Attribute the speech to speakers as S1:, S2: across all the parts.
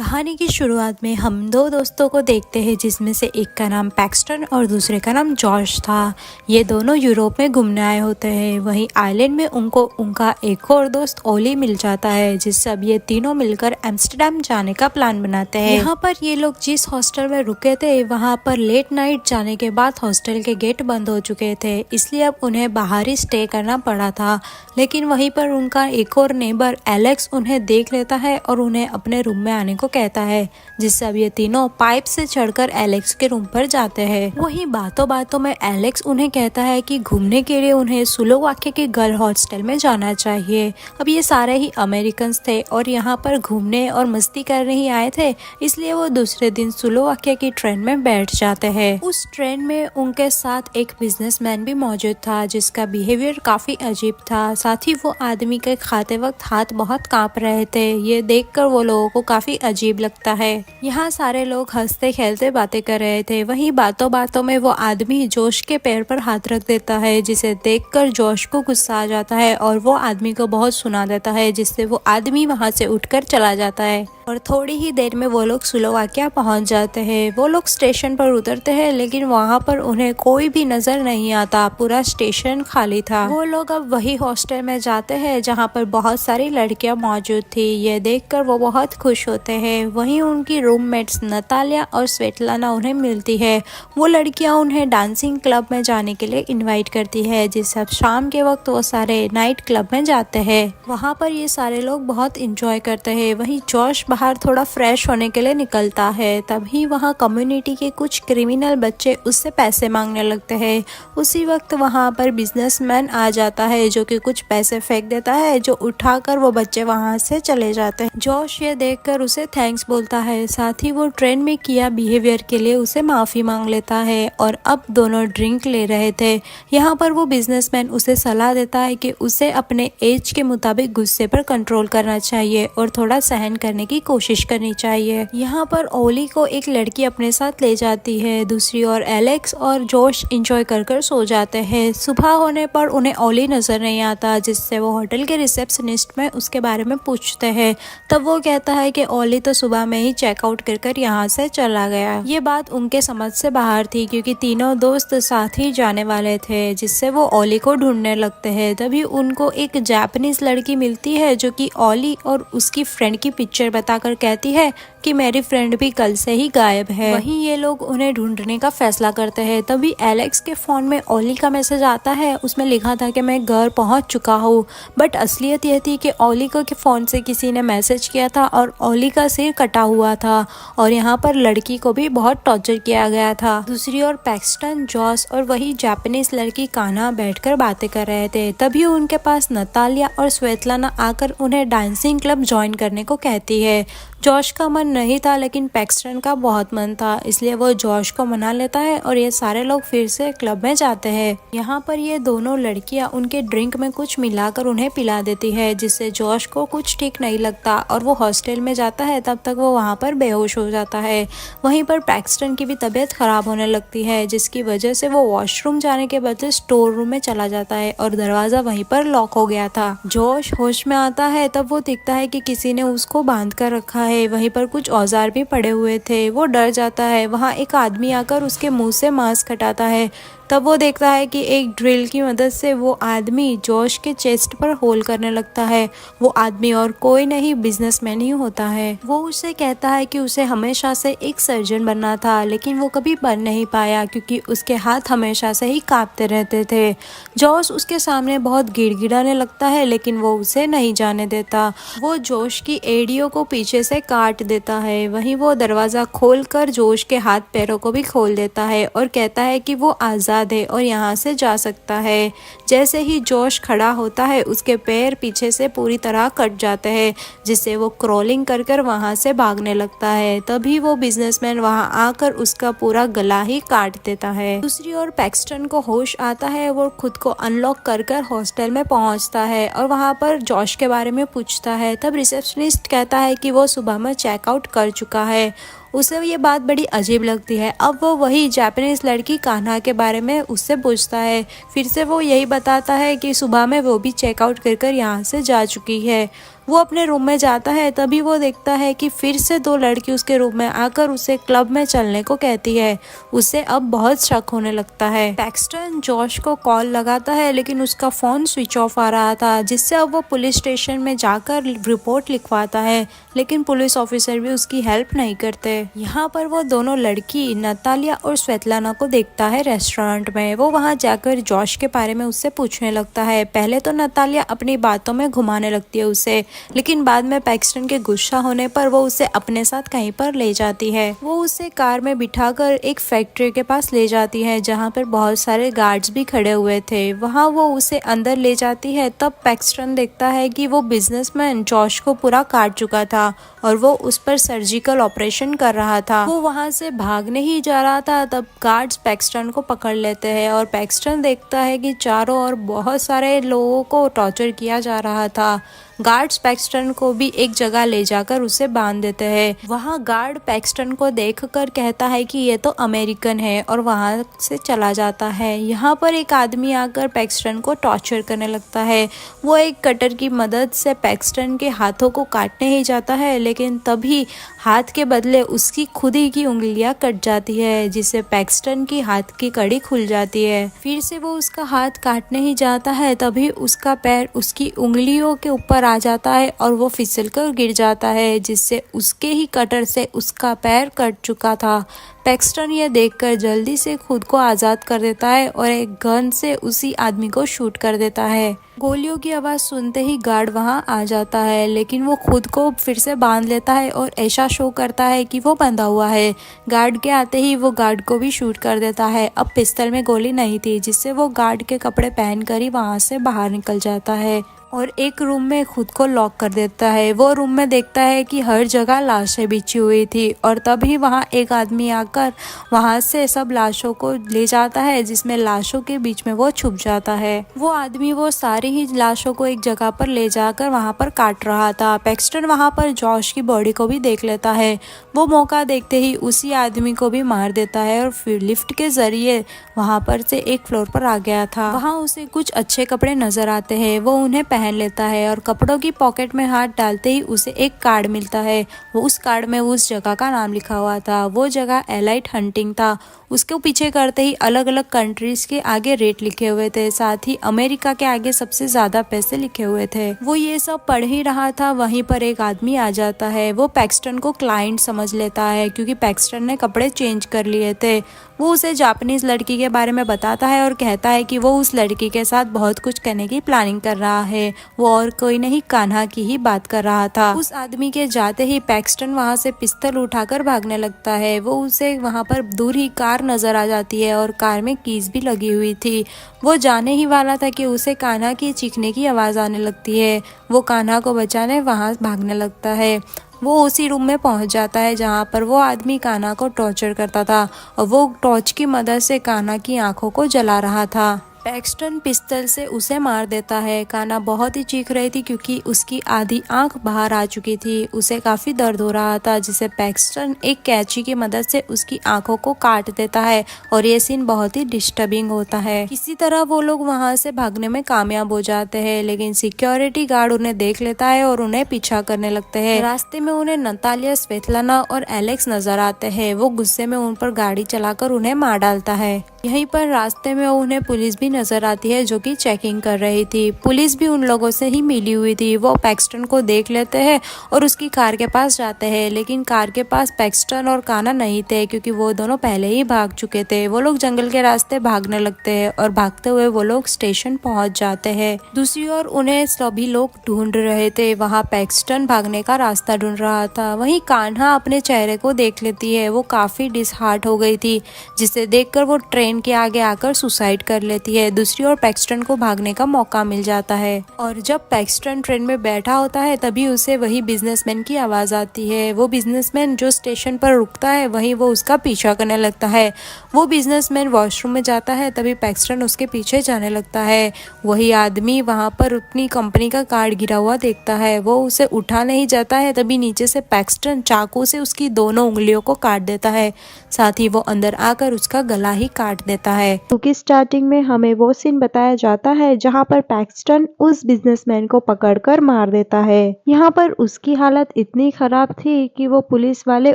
S1: कहानी की शुरुआत में हम दो दोस्तों को देखते हैं जिसमें से एक का नाम पैक्सटन और दूसरे का नाम जॉश था। ये दोनों यूरोप में घूमने आए होते हैं। वहीं आइलैंड में उनको उनका एक और दोस्त ओली मिल जाता है, जिससे अब ये तीनों मिलकर एम्स्टर्डम जाने का प्लान बनाते हैं। यहाँ पर ये लोग जिस हॉस्टल में रुके थे वहाँ पर लेट नाइट जाने के बाद हॉस्टल के गेट बंद हो चुके थे, इसलिए अब उन्हें बाहर ही स्टे करना पड़ा था। लेकिन वहीं पर उनका एक और नेबर एलेक्स उन्हें देख लेता है और उन्हें अपने रूम में आने को कहता है, जिससे अब ये तीनों पाइप से चढ़कर एलेक्स के रूम पर जाते हैं। वहीं बातों बातों में एलेक्स उन्हें कहता है कि घूमने के लिए उन्हें स्लोवाकिया के गर्ल हॉस्टल में जाना चाहिए। अब ये सारे ही अमेरिकन थे और यहाँ पर घूमने और मस्ती करने ही आए थे, इसलिए वो दूसरे दिन स्लोवाकिया की ट्रेन में बैठ जाते हैं। उस ट्रेन में उनके साथ एक बिजनेसमैन भी मौजूद था, जिसका बिहेवियर काफी अजीब था। साथ ही वो आदमी के खाते वक्त हाथ बहुत कांप रहे थे। ये देखकर वो लोगों को काफी अजीब लगता है। यहाँ सारे लोग हंसते खेलते बातें कर रहे थे। वहीं बातों बातों में वो आदमी जोश के पैर पर हाथ रख देता है, जिसे देखकर जोश को गुस्सा आ जाता है और वो आदमी को बहुत सुना देता है, जिससे वो आदमी वहाँ से उठकर चला जाता है। और थोड़ी ही देर में वो लोग स्लोवाकिया पहुंच जाते हैं। वो लोग स्टेशन पर उतरते हैं, लेकिन वहाँ पर उन्हें कोई भी नजर नहीं आता। पूरा स्टेशन खाली था। वो लोग अब वही हॉस्टल में जाते हैं जहाँ पर बहुत सारी लड़कियां मौजूद थी। ये देखकर वो बहुत खुश होते हैं। वहीं उनकी रूममेट्स नतालिया और स्वेटलाना उन्हें मिलती है। वो लड़कियां उन्हें डांसिंग क्लब में जाने के लिए इनवाइट करती है, जिससे अब शाम के वक्त वो सारे नाइट क्लब में जाते हैं। वहाँ पर ये सारे लोग बहुत इंजॉय करते हैं। वहीं जॉश बाहर थोड़ा फ्रेश होने के लिए निकलता है। तभी वहाँ कम्युनिटी के कुछ क्रिमिनल बच्चे उससे पैसे मांगने लगते हैं। उसी वक्त वहाँ पर बिजनेसमैन आ जाता है, जो कि कुछ पैसे फेंक देता है, जो उठाकर वो बच्चे वहाँ से चले जाते हैं। जॉश ये देखकर उसे थैंक्स बोलता है। साथ ही वो ट्रेन में किया बिहेवियर के लिए उसे माफी मांग लेता है। और अब दोनों ड्रिंक ले रहे थे। यहाँ पर वो बिजनेसमैन उसे सलाह देता है कि उसे अपने एज के मुताबिक गुस्से पर कंट्रोल करना चाहिए और थोड़ा सहन करने की कोशिश करनी चाहिए। यहाँ पर ओली को एक लड़की अपने साथ ले जाती है। दूसरी ओर एलेक्स और जोश एंजॉय कर सो जाते हैं। सुबह होने पर उन्हें ओली नजर नहीं आता, जिससे वो होटल के रिसेप्शनिस्ट में उसके बारे में पूछते हैं। तब वो कहता है कि ओली तो सुबह में ही चेकआउट कर यहाँ से चला गया। ये बात उनके समझ से बाहर थी, क्योंकि तीनों दोस्त साथ ही जाने वाले थे, जिससे वो ओली को ढूंढने लगते हैं। तभी उनको एक जापानीज लड़की मिलती है, जो कि ओली और उसकी फ्रेंड की पिक्चर बताकर कहती है कि मेरी फ्रेंड भी कल से ही गायब है। वहीं ये लोग उन्हें ढूंढने का फैसला करते हैं। तभी एलेक्स के फोन में ओली का मैसेज आता है। उसमें लिखा था कि मैं घर पहुंच चुका हूँ, बट असलियत यह थी कि ओली को के फोन से किसी ने मैसेज किया था और ओली का सिर कटा हुआ था और यहाँ पर लड़की को भी बहुत टॉर्चर किया गया था। दूसरी ओर पैक्सटन, जॉस और वही जापानीज लड़की कान्हा बैठकर बातें कर रहे थे। तभी उनके पास नतालिया और स्वेतलाना आकर उन्हें डांसिंग क्लब ज्वाइन करने को कहती है। जॉश का मन नहीं था, लेकिन पैक्सटन का बहुत मन था, इसलिए वो जॉश को मना लेता है और ये सारे लोग फिर से क्लब में जाते हैं। यहाँ पर ये दोनों लड़कियां उनके ड्रिंक में कुछ मिलाकर उन्हें पिला देती है, जिससे जॉश को कुछ ठीक नहीं लगता और वो हॉस्टल में जाता है। तब तक वो वहाँ पर बेहोश हो जाता है। वहीं पर पैक्सटन की भी तबीयत खराब होने लगती है, जिसकी वजह से वो वॉशरूम जाने के बदले स्टोर रूम में चला जाता है और दरवाजा वहीं पर लॉक हो गया था। जॉश होश में आता है, तब वो दिखता है कि किसी ने उसको बांध कर रखा है। वहीं पर कुछ औजार भी पड़े हुए थे। वो डर जाता है। वहाँ एक आदमी आकर उसके मुंह से मांस हटाता है। तब वो देखता है कि एक ड्रिल की मदद से वो आदमी जॉश के चेस्ट पर होल करने लगता है। वो आदमी और कोई नहीं, बिजनेसमैन ही होता है। वो उसे कहता है कि उसे हमेशा से एक सर्जन बनना था, लेकिन वो कभी बन नहीं पाया क्योंकि उसके हाथ हमेशा से ही कांपते रहते थे। जॉश उसके सामने बहुत गिड़गिड़ाने लगता है, लेकिन वो उसे नहीं जाने देता। वो जोश की एड़ियों को पीछे से काट देता है। वहीं वो दरवाजा खोलकर जोश के हाथ पैरों को भी खोल देता है और कहता है कि वो आजाद है और यहाँ से जा सकता है। जैसे ही जोश खड़ा होता है, उसके पैर पीछे से पूरी तरह कट जाते हैं, जिससे वो क्रॉलिंग कर वहाँ से भागने लगता है। तभी वो बिजनेसमैन वहाँ आकर उसका पूरा गला ही काट देता है। दूसरी ओर पैक्सटन को होश आता है। वो खुद को अनलॉक कर हॉस्टल में पहुँचता है और वहाँ पर जॉश के बारे में पूछता है। तब रिसेप्शनिस्ट कहता है कि वो सुबह में चेकआउट कर चुका है। उसे ये बात बड़ी अजीब लगती है। अब वो वही जापानीज लड़की कान्हा के बारे में उससे पूछता है। फिर से वो यही बताता है कि सुबह में वो भी चेकआउट कर यहाँ से जा चुकी है। वो अपने रूम में जाता है, तभी वो देखता है कि फिर से दो लड़की उसके रूम में आकर उसे क्लब में चलने को कहती है। उसे अब बहुत शक होने लगता है। पैक्सटन जॉश को कॉल लगाता है, लेकिन उसका फोन स्विच ऑफ आ रहा था, जिससे अब वो पुलिस स्टेशन में जाकर रिपोर्ट लिखवाता है, लेकिन पुलिस ऑफिसर भी उसकी हेल्प नहीं करते। यहाँ पर वो दोनों लड़की नतालिया और स्वेतलाना को देखता है रेस्टोरेंट में। वो वहाँ जाकर जॉश के बारे में उससे पूछने लगता है। पहले तो नतालिया अपनी बातों में घुमाने लगती है उसे, लेकिन बाद में पैक्सटन के गुस्सा होने पर वो उसे अपने साथ कहीं पर ले जाती है। वो उसे कार में बिठाकर एक फैक्ट्री के पास ले जाती है, जहाँ पर बहुत सारे गार्ड्स भी खड़े हुए थे। वहाँ वो उसे अंदर ले जाती है, तब पैक्सटन देखता है कि वो बिजनेसमैन जॉश को पूरा काट चुका था और वो उस पर सर्जिकल ऑपरेशन कर रहा था। वो वहाँ से भागने ही जा रहा था, तब गार्ड्स पैक्सटन को पकड़ लेते हैं और पैक्सटन देखता है कि चारों ओर बहुत सारे लोगों को टॉर्चर किया जा रहा था। गार्ड्स पैक्सटन को भी एक जगह ले जाकर उसे बांध देते हैं। वहाँ गार्ड पैक्सटन को देखकर कहता है कि ये तो अमेरिकन है और वहाँ से चला जाता है। यहाँ पर एक आदमी आकर पैक्सटन को टॉर्चर करने लगता है। वो एक कटर की मदद से पैक्सटन के हाथों को काटने ही जाता है, लेकिन तभी हाथ के बदले उसकी खुद ही की उंगलियां कट जाती है, जिससे पैक्सटन की हाथ की कड़ी खुल जाती है। फिर से वो उसका हाथ काटने ही जाता है, तभी उसका पैर उसकी उंगलियों के ऊपर आ जाता है और वो फिसल कर गिर जाता है, जिससे उसके ही कटर से उसका पैर कट चुका था। पैक्सटन ये देखकर जल्दी से खुद को आज़ाद कर देता है और एक गन से उसी आदमी को शूट कर देता है। गोलियों की आवाज़ सुनते ही गार्ड वहां आ जाता है, लेकिन वो खुद को फिर से बांध लेता है और ऐसा शो करता है कि वो बंधा हुआ है। गार्ड के आते ही वो गार्ड को भी शूट कर देता है। अब पिस्तल में गोली नहीं थी, जिससे वो गार्ड के कपड़े पहनकर ही वहां से बाहर निकल जाता है और एक रूम में खुद को लॉक कर देता है। वो रूम में देखता है कि हर जगह लाशें बिछी हुई थी और तभी वहाँ एक आदमी आकर वहाँ से सब लाशों को ले जाता है, जिसमें लाशों के बीच में वो छुप जाता है। वो आदमी वो सारी ही लाशों को एक जगह पर ले जाकर वहाँ पर काट रहा था। पैक्सटन वहाँ पर जॉश की बॉडी को भी देख लेता है। वो मौका देखते ही उसी आदमी को भी मार देता है और फिर लिफ्ट के जरिए वहाँ पर से एक फ्लोर पर आ गया था। वहाँ उसे कुछ अच्छे कपड़े नजर आते हैं, वो उन्हें पहन लेता है और कपड़ों की पॉकेट में हाथ डालते ही उसे एक कार्ड मिलता है। वो उस कार्ड में उस जगह का नाम लिखा हुआ था। वो जगह एलाइट हंटिंग था। उसके पीछे करते ही अलग अलग कंट्रीज के आगे रेट लिखे हुए थे, साथ ही अमेरिका के आगे सबसे ज्यादा पैसे लिखे हुए थे। वो ये सब पढ़ ही रहा था, वहीं पर एक आदमी आ जाता है। वो पैक्सटन को क्लाइंट समझ लेता है, क्योंकि पैक्सटन ने कपड़े चेंज कर लिए थे। वो उसे जापानीज लड़की के बारे में बताता है और कहता है कि वो उस लड़की के साथ बहुत कुछ करने की प्लानिंग कर रहा है। वो और कोई नहीं, कान्हा की ही बात कर रहा था। उस आदमी के जाते ही पैक्सटन वहां से पिस्तौल उठाकर भागने लगता है। वो उसे वहां पर दूर ही कार नजर आ जाती है और कार में कीज भी लगी हुई थी। वो जाने ही वाला था कि उसे कान्हा की चीखने की आवाज आने लगती है। वो कान्हा को बचाने वहां भागने लगता है। वो उसी रूम में पहुंच जाता है जहां पर वो आदमी कान्हा को टॉर्चर करता था और वो टॉर्च की मदद से कान्हा की आंखों को जला रहा था। पैक्सटन पिस्तल से उसे मार देता है। कान्हा बहुत ही चीख रही थी, क्योंकि उसकी आधी आंख बाहर आ चुकी थी। उसे काफी दर्द हो रहा था, जिसे पैक्सटन एक कैंची की मदद से उसकी आंखों को काट देता है और ये सीन बहुत ही डिस्टर्बिंग होता है। किसी तरह वो लोग वहां से भागने में कामयाब हो जाते हैं, लेकिन सिक्योरिटी गार्ड उन्हें देख लेता है और उन्हें पीछा करने लगते हैं। रास्ते में उन्हें नतालिया, स्वेतलाना और एलेक्स नजर आते हैं। वो गुस्से में उन पर गाड़ी चलाकर उन्हें मार डालता है। यहीं पर रास्ते में उन्हें पुलिस भी नजर आती है, जो कि चेकिंग कर रही थी। पुलिस भी उन लोगों से ही मिली हुई थी। वो पैक्सटन को देख लेते हैं और उसकी कार के पास जाते हैं, लेकिन कार के पास पैक्सटन और कान्हा नहीं थे, क्योंकि वो दोनों पहले ही भाग चुके थे। वो लोग जंगल के रास्ते भागने लगते हैं और भागते हुए वो लोग स्टेशन पहुंच जाते हैं। दूसरी ओर उन्हें सभी लोग ढूंढ रहे थे। वहाँ पैक्सटन भागने का रास्ता ढूंढ रहा था। वहीं कान्हा अपने चेहरे को देख लेती है। वो काफी डिसहार्ट हो गई थी, जिसे देखकर वो ट्रेन के आगे आकर सुसाइड कर लेती है। दूसरी ओर पैक्सटन को भागने का मौका मिल जाता है और जब पैक्सटन ट्रेन में बैठा होता है, तभी उसे वही बिजनेसमैन की आवाज आती है। वो बिजनेसमैन जो स्टेशन पर रुकता है, वहीं वो उसका पीछा करने लगता है। वो बिजनेसमैन वॉशरूम में जाता है, तभी पैक्सटन उसके पीछे जाने लगता है। वही आदमी वहां पर अपनी कंपनी का कार्ड गिरा हुआ देखता है। वो उसे उठा नहीं जाता है, तभी नीचे से पैक्सटन चाकू से उसकी दोनों उंगलियों को काट देता है। साथ ही वो अंदर आकर उसका गला ही काट देता है।
S2: क्योंकि स्टार्टिंग में हमें हमें वो सीन बताया जाता है जहाँ पर पैक्सटन उस बिजनेसमैन को पकड़कर मार देता है। यहाँ पर उसकी हालत इतनी खराब थी कि वो पुलिस वाले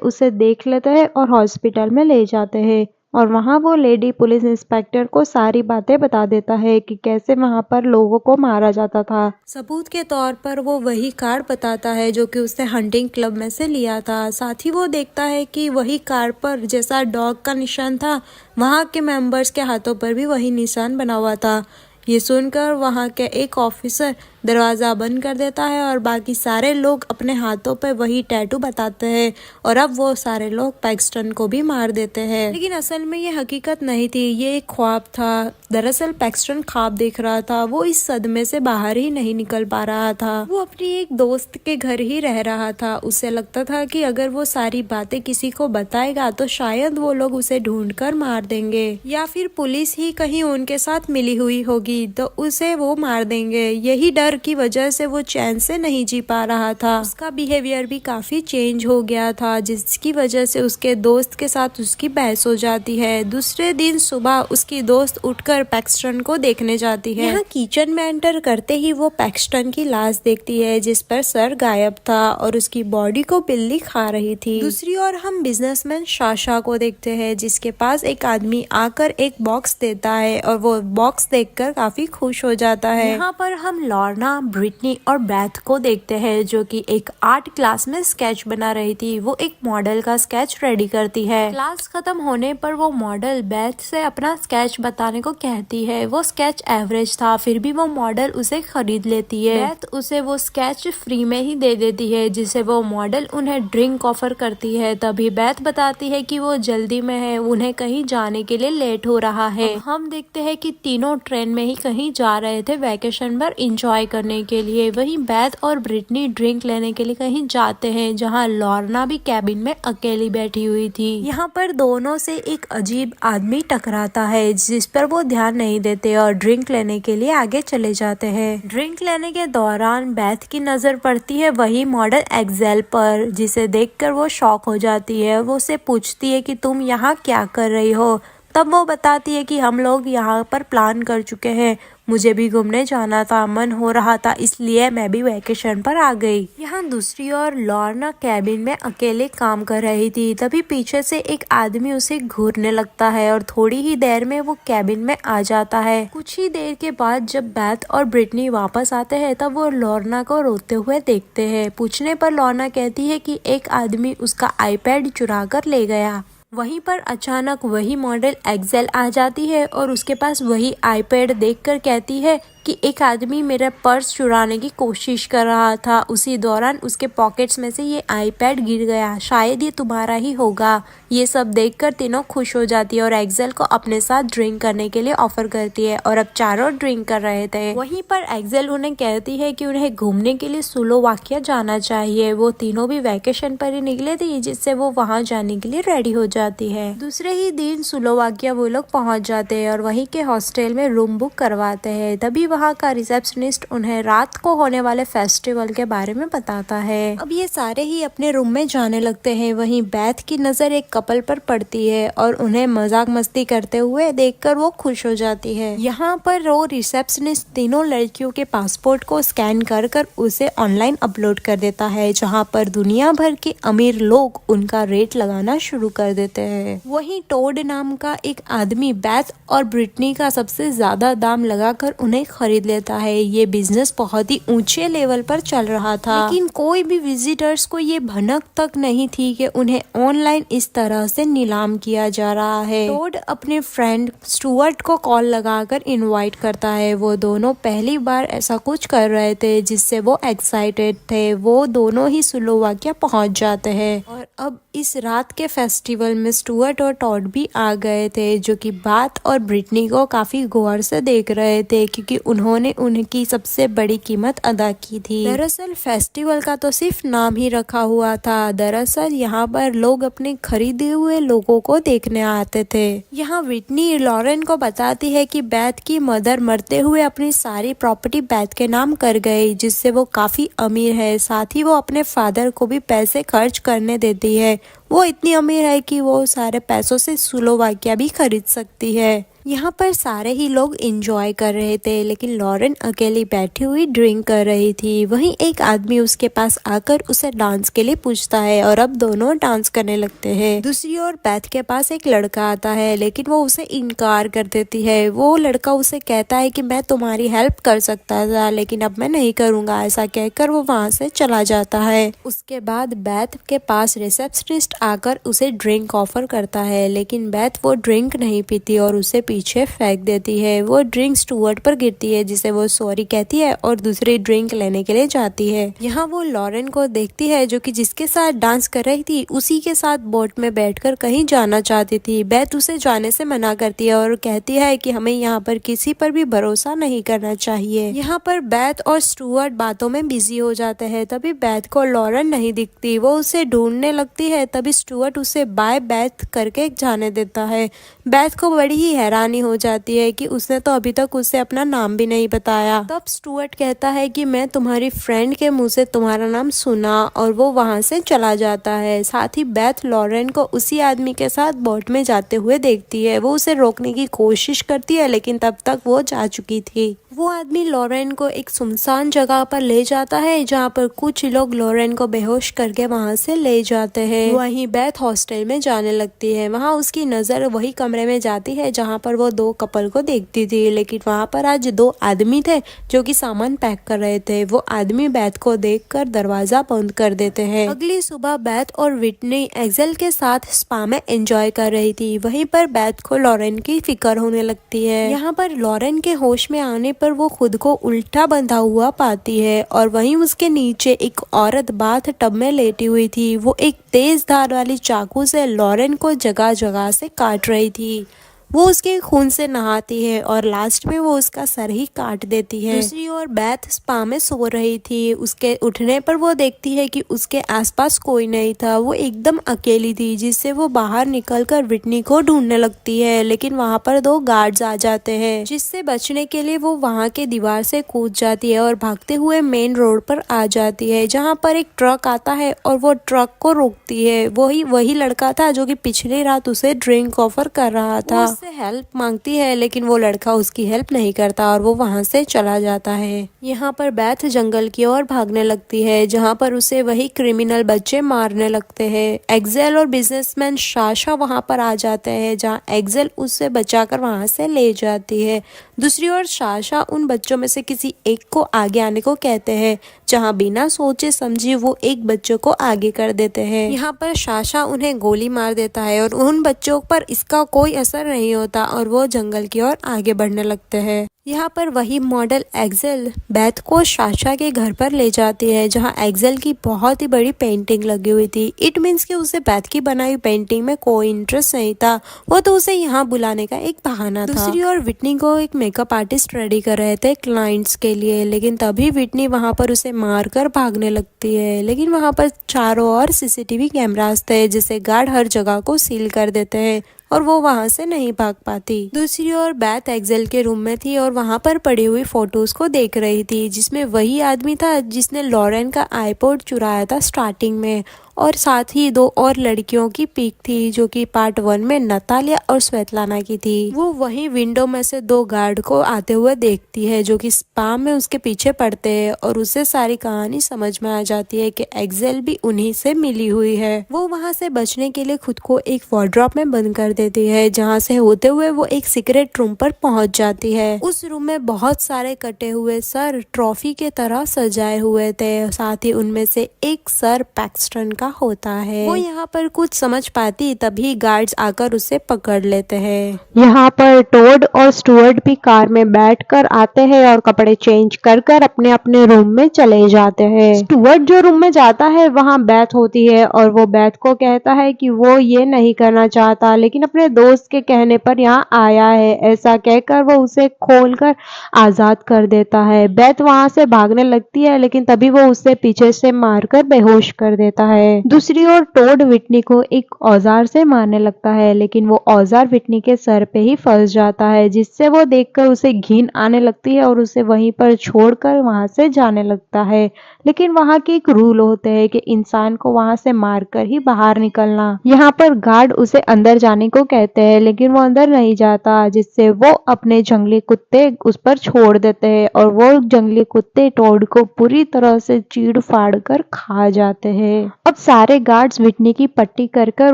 S2: उसे देख लेते हैं और हॉस्पिटल में ले जाते हैं और वहाँ वो लेडी पुलिस इंस्पेक्टर को सारी बातें बता देता है कि कैसे वहाँ पर लोगों को मारा जाता था।
S1: सबूत के तौर पर वो वही कार्ड बताता है जो कि उसने हंटिंग क्लब में से लिया था। साथ ही वो देखता है कि वही कार्ड पर जैसा डॉग का निशान था, वहाँ के मेंबर्स के हाथों पर भी वही निशान बना हुआ था। ये सुनकर वहाँ के एक ऑफिसर दरवाज़ा बंद कर देता है और बाकी सारे लोग अपने हाथों पे वही टैटू बताते हैं और अब वो सारे लोग पैक्सटन को भी मार देते हैं। लेकिन असल में ये हकीकत नहीं थी, ये एक ख्वाब था। दरअसल पैक्सटन ख्वाब देख रहा था, वो इस सदमे से बाहर ही नहीं निकल पा रहा था। वो अपनी एक दोस्त के घर ही रह रहा था। उसे लगता था कि अगर वो सारी बातें किसी को बताएगा तो शायद वो लोग उसे ढूंढकर मार देंगे या फिर पुलिस ही कहीं उनके साथ मिली हुई होगी तो उसे वो मार देंगे। यही डर की वजह से वो चैन से नहीं जी पा रहा था। उसका बिहेवियर भी काफी चेंज हो गया था, जिसकी वजह से उसके दोस्त के साथ उसकी बहस हो जाती है। दूसरे दिन सुबह उसकी दोस्त उठकर पैक्सटन को देखने जाती है। यहाँ किचन में एंटर करते ही वो पैक्सटन की लाश देखती है जिस पर सर गायब था और उसकी बॉडी को बिल्ली खा रही थी। दूसरी ओर हम बिजनेसमैन साशा को देखते हैं जिसके पास एक आदमी आकर एक बॉक्स देता है और वो बॉक्स देखकर काफी खुश हो जाता है। यहाँ पर हम लॉर्ना, ब्रिटनी और बेथ को देखते हैं जो कि एक आर्ट क्लास में स्केच बना रही थी। वो एक मॉडल का स्केच रेडी करती है। क्लास खत्म होने पर वो मॉडल बेथ से अपना स्केच बताने को कहती है। वो स्केच एवरेज था, फिर भी वो मॉडल उसे खरीद लेती है। बेथ उसे वो स्केच फ्री में ही दे देती है, जिसे वो मॉडल उन्हें ड्रिंक ऑफर करती है। तभी बेथ बताती है कि वो जल्दी में है, उन्हें कहीं जाने के लिए लेट हो रहा है। हम देखते हैं कि तीनों ट्रेन में ही कहीं जा रहे थे वैकेशन पर इंजॉय करने के लिए। वहीं बेथ और ब्रिटनी ड्रिंक लेने के लिए कहीं जाते हैं जहां लॉर्ना भी कैबिन में अकेली बैठी हुई थी। यहाँ पर दोनों से एक अजीब आदमी टकराता है जिस पर वो ध्यान नहीं देते और ड्रिंक लेने के लिए आगे चले जाते हैं। ड्रिंक लेने के दौरान बेथ की नजर पड़ती है वही मॉडल एक्सेल पर, जिसे देखकर वो शॉक हो जाती है। वो उसे पूछती है कि तुम यहाँ क्या कर रही हो। तब वो बताती है कि हम लोग यहाँ पर प्लान कर चुके हैं, मुझे भी घूमने जाना था, मन हो रहा था, इसलिए मैं भी वैकेशन पर आ गई। यहाँ दूसरी ओर लॉर्ना कैबिन में अकेले काम कर रही थी। तभी पीछे से एक आदमी उसे घूरने लगता है और थोड़ी ही देर में वो कैबिन में आ जाता है। कुछ ही देर के बाद जब बेथ और ब्रिटनी वापस आते हैं तब वो लॉर्ना को रोते हुए देखते हैं। पूछने पर लॉर्ना कहती है कि एक आदमी उसका आईपैड चुरा कर ले गया। वहीं पर अचानक वही मॉडल एक्सेल आ जाती है और उसके पास वही आईपैड देखकर कहती है कि एक आदमी मेरा पर्स चुराने की कोशिश कर रहा था, उसी दौरान उसके पॉकेट्स में से ये आईपैड गिर गया, शायद ये तुम्हारा ही होगा। ये सब देखकर तीनों खुश हो जाती है और एक्सेल को अपने साथ ड्रिंक करने के लिए ऑफर करती है और अब चारों ड्रिंक कर रहे थे। वहीं पर एक्सेल उन्हें कहती है कि उन्हें घूमने के लिए स्लोवाकिया जाना चाहिए। वो तीनों भी वैकेशन पर ही निकले थे, जिससे वो वहाँ जाने के लिए रेडी हो जाती है। दूसरे ही दिन स्लोवाकिया वो लोग पहुँच जाते हैं और वहीं के हॉस्टल में रूम बुक करवाते हैं। तभी वहाँ का रिसेप्शनिस्ट उन्हें रात को होने वाले फेस्टिवल के बारे में बताता है। अब ये सारे ही अपने रूम में जाने लगते हैं। वहीं बेथ की नजर एक कपल पर पड़ती है और उन्हें मजाक मस्ती करते हुए देखकर वो खुश हो जाती है। यहाँ पर वो रिसेप्शनिस्ट तीनों लड़कियों के पासपोर्ट को स्कैन कर कर उसे ऑनलाइन अपलोड कर देता है, जहाँ पर दुनिया भर के अमीर लोग उनका रेट लगाना शुरू कर देते हैं। वहीं टोड नाम का एक आदमी बेथ और ब्रिटनी का सबसे ज्यादा दाम लगाकर उन्हें खरीद लेता है। ये बिजनेस बहुत ही ऊंचे लेवल पर चल रहा था, लेकिन कोई भी विजिटर्स को ये भनक तक नहीं थी कि उन्हें ऑनलाइन इस तरह से नीलाम किया जा रहा है। टोड अपने फ्रेंड स्टुअर्ट को कॉल लगाकर इनवाइट करता है। वो दोनों पहली बार ऐसा कुछ कर रहे थे जिससे वो एक्साइटेड थे। वो दोनों ही स्लोवाकिया पहुंच जाते हैं और अब इस रात के फेस्टिवल में स्टुअर्ट और टॉड भी आ गए थे, जो कि बेथ और ब्रिटनी को काफी गौर से देख रहे थे क्योंकि उन्होंने उनकी सबसे बड़ी कीमत अदा की थी। दरअसल फेस्टिवल का तो सिर्फ नाम ही रखा हुआ था, दरअसल यहाँ पर लोग अपने खरीदे हुए लोगों को देखने आते थे। यहाँ व्हिटनी लॉरेन को बताती है कि बेथ की मदर मरते हुए अपनी सारी प्रॉपर्टी बेथ के नाम कर गई, जिससे वो काफी अमीर है। साथ ही वो अपने फादर को भी पैसे खर्च करने देती है। वो इतनी अमीर है कि वो सारे पैसों से स्लोवाकिया भी खरीद सकती है। यहाँ पर सारे ही लोग एंजॉय कर रहे थे, लेकिन लॉरेन अकेली बैठी हुई ड्रिंक कर रही थी। वहीं एक आदमी उसके पास आकर उसे डांस के लिए पूछता है और अब दोनों डांस करने लगते हैं। दूसरी ओर बेथ के पास एक लड़का आता है, लेकिन वो उसे इनकार कर देती है। वो लड़का उसे कहता है कि मैं तुम्हारी हेल्प कर सकता था, लेकिन अब मैं नहीं करूंगा। ऐसा कहकर वो वहां से चला जाता है। उसके बाद बेथ के पास रिसेप्शनिस्ट आकर उसे ड्रिंक ऑफर करता है, लेकिन बेथ वो ड्रिंक नहीं पीती और उसे पीछे फेंक देती है। वो ड्रिंक स्टुअर्ट पर गिरती है, जिसे वो सॉरी कहती है और दूसरी ड्रिंक लेने के लिए जाती है। यहाँ वो लॉरेन को देखती है, जो कि जिसके साथ डांस कर रही थी उसी के साथ बोट में बैठकर कहीं जाना चाहती थी। बेथ उसे जाने से मना करती है और कहती है कि हमें यहाँ पर किसी पर भी भरोसा नहीं करना चाहिए। यहाँ पर बेथ और स्टुअर्ट बातों में बिजी हो जाते हैं। तभी बेथ को लॉरेन नहीं दिखती, वो उसे ढूंढने लगती है। तभी स्टुअर्ट उसे बाय बेथ करके जाने देता है। बेथ को बड़ी ही हैरानी हो जाती है कि उसने तो अभी तक उसे अपना नाम भी नहीं बताया। तब स्टुअर्ट कहता है कि मैं तुम्हारी फ्रेंड के मुंह से तुम्हारा नाम सुना, और वो वहां से चला जाता है। साथ ही बेथ लॉरेन को उसी आदमी के साथ बोट में जाते हुए देखती है। वो उसे रोकने की कोशिश करती है, लेकिन तब तक वो जा चुकी थी। वो आदमी लॉरेन को एक सुनसान जगह पर ले जाता है, जहाँ पर कुछ लोग लॉरेन को बेहोश करके वहां से ले जाते हैं। वहीं बेथ हॉस्टल में जाने लगती है। वहां उसकी नजर वही कमरे में जाती है जहां पर वो दो कपल को देखती थी, लेकिन वहां पर आज दो आदमी थे जो कि सामान पैक कर रहे थे। वो आदमी बेथ को देखकर दरवाजा बंद कर देते हैं। अगली सुबह बेथ और विटनी एक्सेल के साथ स्पा में एंजॉय कर रही थी। वहीं पर बेथ को लॉरेन की फिक्र होने लगती है। यहाँ पर लॉरेन के होश में आने पर वो खुद को उल्टा बंधा हुआ पाती है, और वहीं उसके नीचे एक औरत बाथ टब में लेटी हुई थी। वो एक तेज धार वाली चाकू से लॉरेन को जगह जगह से काट रही थी। वो उसके खून से नहाती है और लास्ट में वो उसका सर ही काट देती है। दूसरी ओर बेथ स्पा में सो रही थी। उसके उठने पर वो देखती है कि उसके आसपास कोई नहीं था। वो एकदम अकेली थी, जिससे वो बाहर निकलकर विटनी को ढूंढने लगती है, लेकिन वहां पर दो गार्ड्स आ जाते हैं, जिससे बचने के लिए वो वहां के दीवार से कूद जाती है और भागते हुए मेन रोड पर आ जाती है, जहाँ पर एक ट्रक आता है और वो ट्रक को रोकती है। वही लड़का था जो कि पिछली रात उसे ड्रिंक ऑफर कर रहा था। उससे हेल्प मांगती है, लेकिन वो लड़का उसकी हेल्प नहीं करता और वो वहां से चला जाता है। यहाँ पर बेथ जंगल की ओर भागने लगती है, जहाँ पर उसे वही क्रिमिनल बच्चे मारने लगते हैं। एक्सेल और बिजनेसमैन साशा वहां पर आ जाते हैं, जहाँ एक्सेल उससे बचाकर वहां से ले जाती है। दूसरी ओर साशा उन बच्चों में से किसी एक को आगे आने को कहते हैं, जहाँ बिना सोचे समझे वो एक बच्चों को आगे कर देते हैं। यहाँ पर साशा उन्हें गोली मार देता है और उन बच्चों पर इसका कोई असर नहीं होता और वो जंगल की ओर आगे बढ़ने लगते हैं। यहाँ पर वही मॉडल एक्सेल बेथ को साशा के घर पर ले जाती है, जहाँ एक्सेल की बहुत ही बड़ी पेंटिंग लगी हुई थी। इट मीन्स कि उसे बेथ की बनाई हुई पेंटिंग में कोई इंटरेस्ट नहीं था, वो तो उसे यहाँ बुलाने का एक बहाना था। दूसरी ओर विटनी को एक मेकअप आर्टिस्ट रेडी कर रहे थे क्लाइंट्स के लिए, लेकिन तभी विटनी वहाँ पर उसे मारकर भागने लगती है। लेकिन वहाँ पर चारों ओर सीसीटीवी कैमरास थे, जिससे गार्ड हर जगह को सील कर देते हैं और वो वहां से नहीं भाग पाती। दूसरी ओर बेथ एक्सेल के रूम में थी और वहां पर पड़ी हुई फोटोज को देख रही थी, जिसमें वही आदमी था जिसने लॉरेन का आईपॉड चुराया था स्टार्टिंग में, और साथ ही दो और लड़कियों की पिक थी, जो कि पार्ट 1 में नतालिया और स्वेतलाना की थी। वो वही विंडो में से दो गार्ड को आते हुए देखती है, जो कि स्पा में उसके पीछे पड़ते हैं, और उसे सारी कहानी समझ में आ जाती है कि एक्सेल भी उन्हीं से मिली हुई है। वो वहां से बचने के लिए खुद को एक वार्डरोब में बंद कर देती है, जहाँ से होते हुए वो एक सीक्रेट रूम पर पहुंच जाती है। उस रूम में बहुत सारे कटे हुए सर ट्रॉफी के तरह सजाए हुए थे, साथ ही उनमें से एक सर पैक्सटन का होता है। वो यहाँ पर कुछ समझ पाती, तभी गार्ड्स आकर उसे पकड़ लेते हैं।
S2: यहाँ पर टोड और स्टुअर्ट भी कार में बैठकर आते हैं और कपड़े चेंज कर कर अपने अपने रूम में चले जाते हैं। स्टुअर्ट जो रूम में जाता है वहाँ बेथ होती है और वो बेथ को कहता है कि वो ये नहीं करना चाहता, लेकिन अपने दोस्त के कहने पर यहाँ आया है। ऐसा कहकर वो उसे खोलकर आजाद कर देता है। बेथ वहाँ से भागने लगती है, लेकिन तभी वो उसे पीछे से मारकर बेहोश कर देता है। दूसरी ओर टोड विटनी को एक औजार से मारने लगता है, लेकिन वो औजार विटनी के सर पे ही फंस जाता है, जिससे वो देखकर उसे घिन आने लगती है और उसे वहीं पर छोड़कर वहां से जाने लगता है। लेकिन वहाँ के एक रूल होते हैं कि इंसान को वहाँ से मारकर ही बाहर निकलना। यहाँ पर गार्ड उसे अंदर जाने को कहते हैं लेकिन वो अंदर नहीं जाता, जिससे वो अपने जंगली कुत्ते उस पर छोड़ देते हैं और वो जंगली कुत्ते टोड को पूरी तरह से चीड़ फाड़ कर खा जाते हैं। अब सारे गार्ड्स विटनी की पट्टी कर कर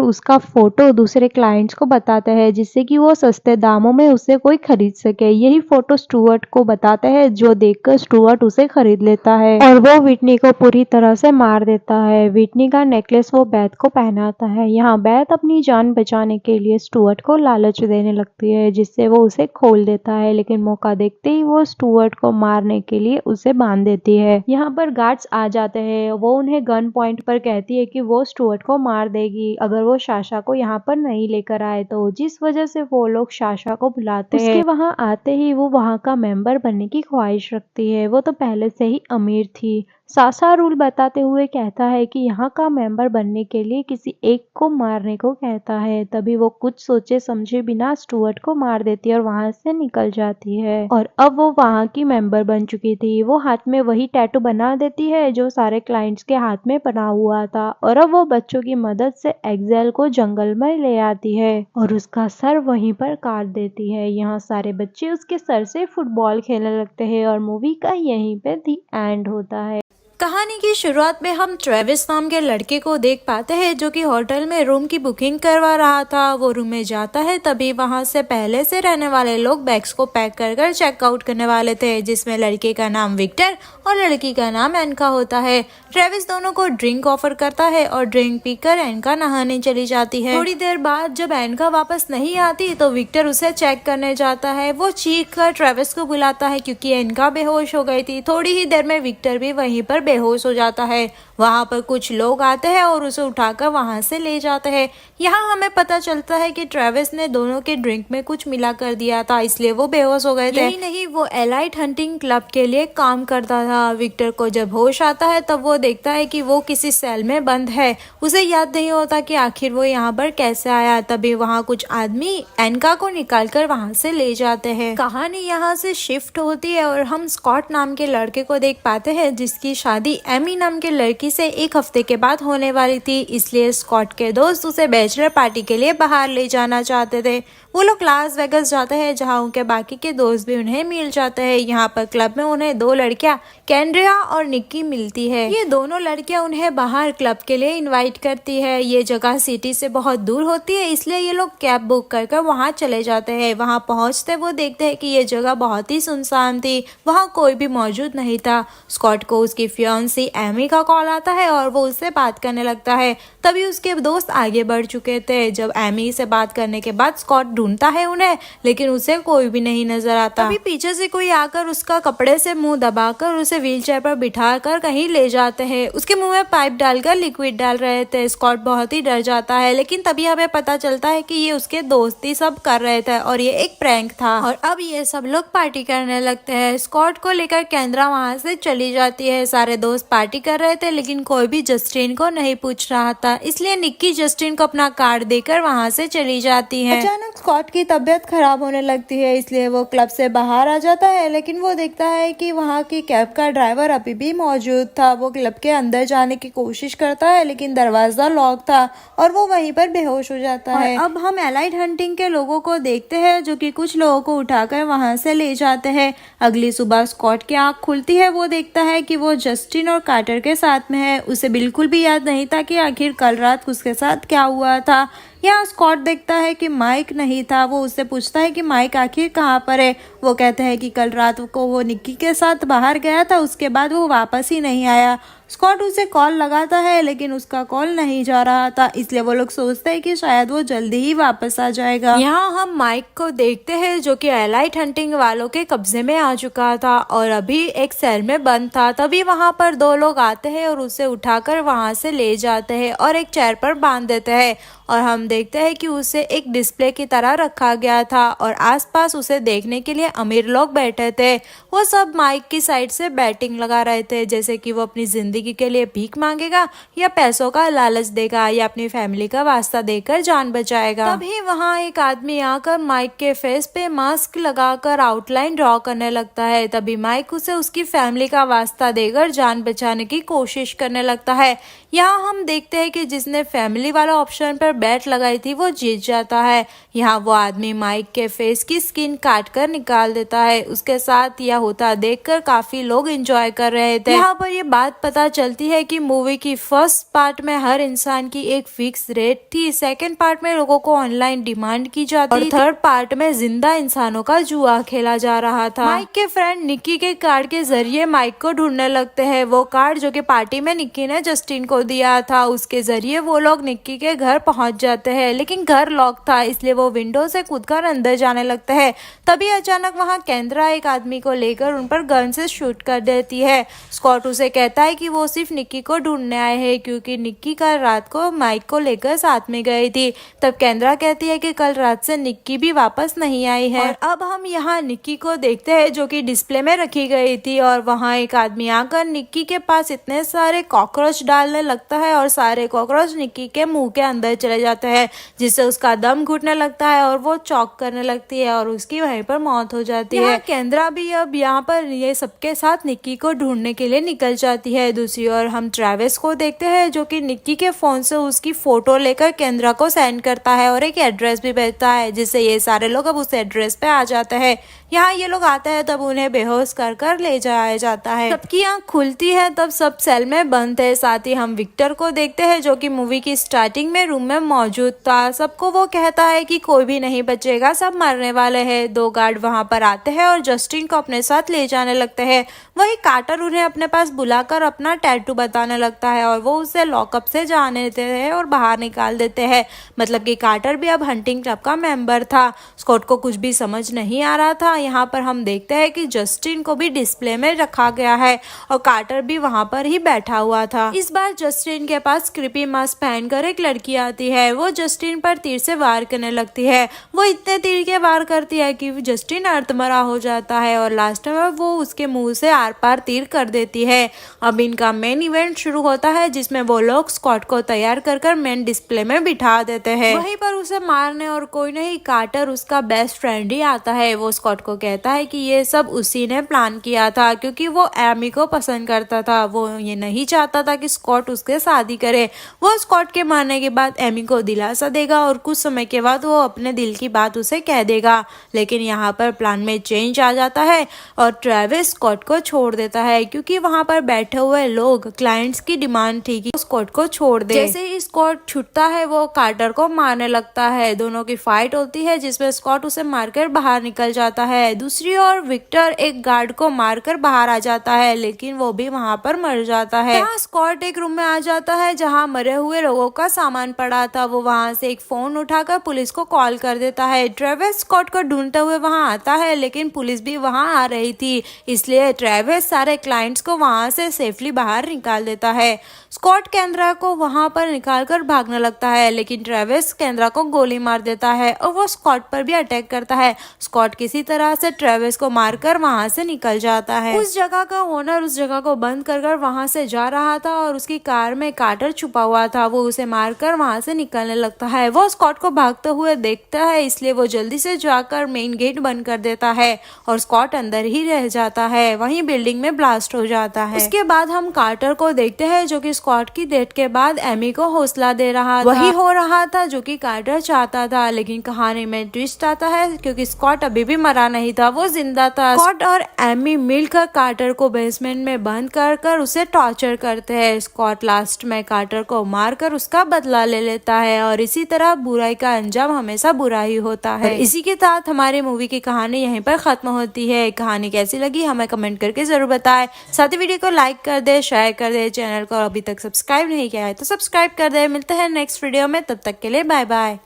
S2: उसका फोटो दूसरे क्लाइंट्स को बताते हैं, जिससे कि वो सस्ते दामों में उसे कोई खरीद सके। यही फोटो स्टुअर्ट को बताते हैं, जो देखकर स्टुअर्ट उसे खरीद लेता है और वो विटनी को पूरी तरह से मार देता है। विटनी का नेकलेस वो बैथ को पहनाता है। यहाँ बैथ अपनी जान बचाने के लिए स्टुअर्ट को लालच देने लगती है, जिससे वो उसे खोल देता है, लेकिन मौका देखते ही वो स्टुअर्ट को मारने के लिए उसे बांध देती है। यहाँ पर गार्ड्स आ जाते हैं। वो उन्हें गन पॉइंट पर कहती है कि वो स्टुअर्ट को मार देगी अगर वो साशा को यहाँ पर नहीं लेकर आए तो, जिस वजह से वो लोग साशा को बुलाते हैं। उसके वहाँ आते ही वो वहाँ का मेंबर बनने की ख्वाहिश रखती है। वो तो पहले से ही अमीर थी। साशा रूल बताते हुए कहता है कि यहाँ का मेंबर बनने के लिए किसी एक को मारने को कहता है। तभी वो कुछ सोचे समझे बिना स्टुअर्ट को मार देती है और वहाँ से निकल जाती है। और अब वो वहाँ की मेंबर बन चुकी थी। वो हाथ में वही टैटू बना देती है जो सारे क्लाइंट्स के हाथ में बना हुआ था, और अब वो बच्चों की मदद से एक्सेल को जंगल में ले आती है और उसका सर वहीं पर काट देती है। यहाँ सारे बच्चे उसके सर से फुटबॉल खेलने लगते हैं और मूवी का यहीं पे दी एंड होता है।
S1: कहानी की शुरुआत में हम ट्रेविस नाम के लड़के को देख पाते हैं जो कि होटल में रूम की बुकिंग करवा रहा था। वो रूम में जाता है तभी वहां से पहले से रहने वाले लोग बैग्स को पैक कर कर चेकआउट करने वाले थे, जिसमें लड़के का नाम विक्टर और लड़की का नाम एनका होता है। ट्रेविस दोनों को ड्रिंक ऑफर करता है और ड्रिंक पीकर एनका नहाने चली जाती है। थोड़ी देर बाद जब एनका वापस नहीं आती तो विक्टर उसे चेक करने जाता है। वो चीख कर ट्रेविस को बुलाता है क्योंकि एनका बेहोश हो गई थी। थोड़ी ही देर में विक्टर भी वहीं पर बेहोश हो जाता है। वहां पर कुछ लोग आते हैं और उसे उठाकर वहां से ले जाते हैं। यहाँ हमें पता चलता है कि ट्रेविस ने दोनों के ड्रिंक में कुछ मिला कर दिया था, इसलिए वो बेहोश हो गए थे। यही नहीं, वो एलाइट हंटिंग क्लब के लिए काम करता था। विक्टर को जब होश आता है तब वो देखता है कि वो किसी सेल में बंद है। उसे याद नहीं होता कि आखिर वो यहाँ पर कैसे आया। तभी वहाँ कुछ आदमी एनका को निकालकर वहाँ से ले जाते हैं। कहानी यहाँ से शिफ्ट होती है और हम स्कॉट नाम के लड़के को देख पाते हैं, जिसकी शादी एमी नाम के लड़की से एक हफ्ते के बाद होने वाली थी। इसलिए स्कॉट के दोस्त उसे बैचलर पार्टी के लिए बाहर ले जाना चाहते थे। वो लोग लास वेगास जाते हैं जहाँ उनके बाकी के दोस्त भी उन्हें मिल जाते हैं। यहाँ पर क्लब में उन्हें दो लड़कियां कैंड्रिया और निक्की मिलती है। ये दोनों लड़कियां उन्हें बाहर क्लब के लिए इनवाइट करती है। ये जगह सिटी से बहुत दूर होती है, इसलिए ये लोग कैब बुक करके वहाँ चले जाते हैं। वहाँ पहुँचते वो देखते हैं कि ये जगह बहुत ही सुनसान थी, वहाँ कोई भी मौजूद नहीं था। स्कॉट को उसकी फियांसी एमी का कॉल आता है और वो उससे बात करने लगता है। तभी उसके दोस्त आगे बढ़ चुके थे। जब एमी से बात करने के बाद स्कॉट ढूंढता है उन्हें, लेकिन उसे कोई भी नहीं नजर आता। तभी पीछे से कोई आकर उसका कपड़े से मुंह दबाकर उसे व्हीलचेयर पर बिठाकर कहीं ले जाते हैं। उसके मुंह में पाइप डालकर लिक्विड डाल रहे थे। स्कॉट बहुत ही डर जाता है, लेकिन तभी हमें पता चलता है कि ये उसके दोस्त ही सब कर रहे थे और ये एक प्रैंक था। और अब ये सब लोग पार्टी करने लगते हैं। स्कॉट को लेकर केंद्रा वहाँ से चली जाती है। सारे दोस्त पार्टी कर रहे थे, लेकिन कोई भी जस्टिन को नहीं पूछ रहा था, इसलिए निक्की जस्टिन को अपना कार्ड देकर वहाँ से चली जाती है। अचानक स्कॉट की तबीयत खराब होने लगती है, इसलिए वो क्लब से बाहर आ जाता है, लेकिन वो देखता है कि वहाँ की कैब का ड्राइवर अभी भी मौजूद था। वो क्लब के अंदर जाने की कोशिश करता है, लेकिन दरवाजा लॉक था और वो वहीं पर बेहोश हो जाता है। अब हम एलाइट हंटिंग के लोगों को देखते हैं, जो कि कुछ लोगों को उठाकर वहाँ से ले जाते हैं। अगली सुबह स्कॉट की आँख खुलती है। वो देखता है कि वो जस्टिन और कार्टर के साथ में है। उसे बिल्कुल भी याद नहीं था कि आखिर कल रात उसके साथ क्या हुआ था। यहाँ स्कॉट देखता है कि माइक नहीं था। वो उससे पूछता है कि माइक आखिर कहाँ पर है। वो कहता है कि कल रात को वो निक्की के साथ बाहर गया था, उसके बाद वो वापस ही नहीं आया। स्कॉट उसे कॉल लगाता है, लेकिन उसका कॉल नहीं जा रहा था, इसलिए वो लोग सोचते हैं कि शायद वो जल्दी ही वापस आ जाएगा। यहाँ हम माइक को देखते हैं, जो कि एलाइट हंटिंग वालों के कब्जे में आ चुका था और अभी एक सेल में बंद था। तभी वहाँ पर दो लोग आते हैं और उसे उठाकर वहाँ से ले जाते हैं और एक चेयर पर बांध देते हैं। और हम देखते हैं कि उसे एक डिस्प्ले की तरह रखा गया था और आसपास उसे देखने के लिए अमीर लोग बैठे थे। वो सब माइक की साइड से बैटिंग लगा रहे थे, जैसे कि वो अपनी जिंदगी जिंदगी के लिए भीख मांगेगा या पैसों का लालच देगा या अपनी फैमिली का वास्ता देकर जान बचाएगा। तभी वहाँ एक आदमी आकर माइक के फेस पे मास्क लगाकर आउटलाइन ड्रॉ करने लगता है। तभी माइक उसे उसकी फैमिली का वास्ता देकर जान बचाने की कोशिश करने लगता है। यहाँ हम देखते हैं कि जिसने फैमिली वाला ऑप्शन पर बैट लगाई थी वो जीत जाता है। यहाँ वो आदमी माइक के फेस की स्किन काट कर निकाल देता है। उसके साथ यह होता देखकर काफी लोग एंजॉय कर रहे थे। यहाँ पर ये बात पता चलती है कि मूवी की फर्स्ट पार्ट में हर इंसान की एक फिक्स रेट थी, सेकंड पार्ट में लोगों को ऑनलाइन डिमांड की जाती और थर्ड पार्ट में जिंदा इंसानों का जुआ खेला जा रहा था। माइक के फ्रेंड निक्की के कार्ड के जरिए माइक को ढूंढने लगते हैं। वो कार्ड जो कि पार्टी में निक्की ने जस्टिन को दिया था, उसके जरिए वो लोग निक्की के घर पहुंच जाते हैं, लेकिन घर लॉक था इसलिए वो विंडो से कूदकर अंदर जाने लगते हैं। तभी अचानक वहां केंद्रा एक आदमी को लेकर उन पर गन से शूट कर देती है। स्कॉट उसे कहता है कि वो सिर्फ निक्की को ढूंढने आए हैं क्योंकि निक्की कल रात को माइक को लेकर साथ में गई थी। तब केंद्रा कहती है कि कल रात से निक्की भी वापस नहीं आई है। और अब हम यहाँ निक्की को देखते हैं जो कि डिस्प्ले में रखी गई थी और वहाँ एक आदमी आकर निक्की के पास इतने सारे कॉकरोच डालने लगता है और सारे कॉकरोच निक्की के मुंह के अंदर चले जाते हैं, जिससे उसका दम घुटने लगता है और वो चौक करने लगती है और उसकी वहीं पर मौत हो जाती है। केंद्रा भी अब यहाँ पर ये सबके साथ निक्की को ढूंढने के लिए निकल जाती है। दूसरी ओर हम ट्रेविस को देखते हैं जो कि निक्की के फोन से उसकी फोटो लेकर केंद्रा को सेंड करता है और एक एड्रेस भी भेजता है, जिससे ये सारे लोग अब उस एड्रेस पे आ जाते हैं। यहाँ ये लोग आते हैं तब उन्हें बेहोश कर कर ले जाया जाता है। सबकी आंख खुलती है तब सब सेल में बंद है। साथ ही हम विक्टर को देखते हैं जो कि मूवी की स्टार्टिंग में रूम में मौजूद था। सबको वो कहता है कि कोई भी नहीं बचेगा, सब मरने वाले हैं। दो गार्ड वहां पर आते हैं और जस्टिन को अपने साथ ले जाने लगते हैं। वही कार्टर उन्हें अपने पास बुलाकर अपना टैटू बताने लगता है और वो उसे लॉकअप से जाने देते हैं और बाहर निकाल देते हैं। मतलब कि कार्टर भी अब हंटिंग क्लब का मेंबर था। स्कॉट को कुछ भी समझ नहीं आ रहा था। यहाँ पर हम देखते हैं कि जस्टिन को भी डिस्प्ले में रखा गया है और कार्टर भी वहां पर ही बैठा हुआ था। इस बार जस्टिन के पास क्रीपी मास्क पहनकर एक लड़की आती है। वो जस्टिन पर तीर से वार करने लगती है। वो इतने तीर के वार करती है कि जस्टिन अर्धमरा हो जाता है और लास्ट में वो उसके मुंह से आर पार तीर कर देती है। अब इनका मेन इवेंट शुरू होता है जिसमें वो लोग स्कॉट को तैयार कर मेन डिस्प्ले में बिठा देते हैं। वहीं पर उसे मारने और कोई नहीं कार्टर उसका बेस्ट फ्रेंड ही आता है। वो स्कॉट को कहता है कि ये सब उसी ने प्लान किया था क्योंकि वो एमी को पसंद करता था। वो ये नहीं चाहता था कि स्कॉट उसके शादी करे। वो स्कॉट के मारने के बाद एमी को दिलासा देगा और कुछ समय के बाद वो अपने दिल की बात उसे कह देगा। लेकिन यहाँ पर प्लान में चेंज आ जाता है और ट्रेविस स्कॉट को छोड़ देता है क्योंकि वहाँ पर बैठे हुए लोग क्लाइंट्स की डिमांड थी कि स्कॉट को छोड़ दे। जैसे ही स्कॉट छूटता है वो कार्टर को मारने लगता है। दोनों की फाइट होती है जिसमें स्कॉट उसे मारकर बाहर निकल जाता है। दूसरी ओर विक्टर एक गार्ड को मारकर बाहर आ जाता है लेकिन वो भी वहाँ पर मर जाता है। यहाँ स्कॉट एक रूम में आ जाता है जहाँ मरे हुए लोगों का सामान पड़ा था। वो वहाँ से एक फोन उठाकर पुलिस को कॉल कर देता है। ट्रेविस स्कॉट को ढूंढते हुए वहाँ आता है लेकिन पुलिस भी वहाँ आ रही थी, इसलिए ट्रेविस सारे क्लाइंट्स को वहाँ से सेफली बाहर निकाल देता है। स्कॉट केंद्रा को वहाँ पर निकालकर भागने लगता है लेकिन ट्रेविस केंद्रा को गोली मार देता है और वो स्कॉट पर भी अटैक करता है। स्कॉट किसी तरह से ट्रेविस को मारकर वहाँ से निकल जाता है। उस जगह का ओनर उस जगह को बंद कर वहाँ से जा रहा था और उसकी कार में कार्टर छुपा हुआ था। वो उसे मारकर वहाँ से निकलने लगता है। वो स्कॉट को भागते हुए देखता है इसलिए वो जल्दी से जाकर मेन गेट बंद कर देता है और स्कॉट अंदर ही रह जाता है। वहीं बिल्डिंग में ब्लास्ट हो जाता है। उसके बाद हम कार्टर को देखते हैं जो कि स्कॉट की डेथ के बाद एमी को हौसला दे रहा था। वही हो रहा था जो कि कार्टर चाहता था, लेकिन कहानी में ट्विस्ट आता है क्योंकि स्कॉट अभी भी मरा नहीं था, वो जिंदा था। स्कॉट और एमी मिलकर कार्टर को बेसमेंट में बंद कर उसे टॉर्चर करते हैं। स्कॉट लास्ट में कार्टर को मारकर उसका बदला ले लेता है और इसी तरह बुराई का अंजाम हमेशा बुरा ही होता है। इसी के साथ हमारी मूवी की कहानी यहीं पर खत्म होती है। कहानी कैसी लगी हमें कमेंट करके जरूर बताएं। साथ ही वीडियो को लाइक कर दे, शेयर कर दे। चैनल को अभी तक सब्सक्राइब नहीं किया है तो सब्सक्राइब कर दे। मिलते हैं नेक्स्ट वीडियो में, तब तक के लिए बाय बाय।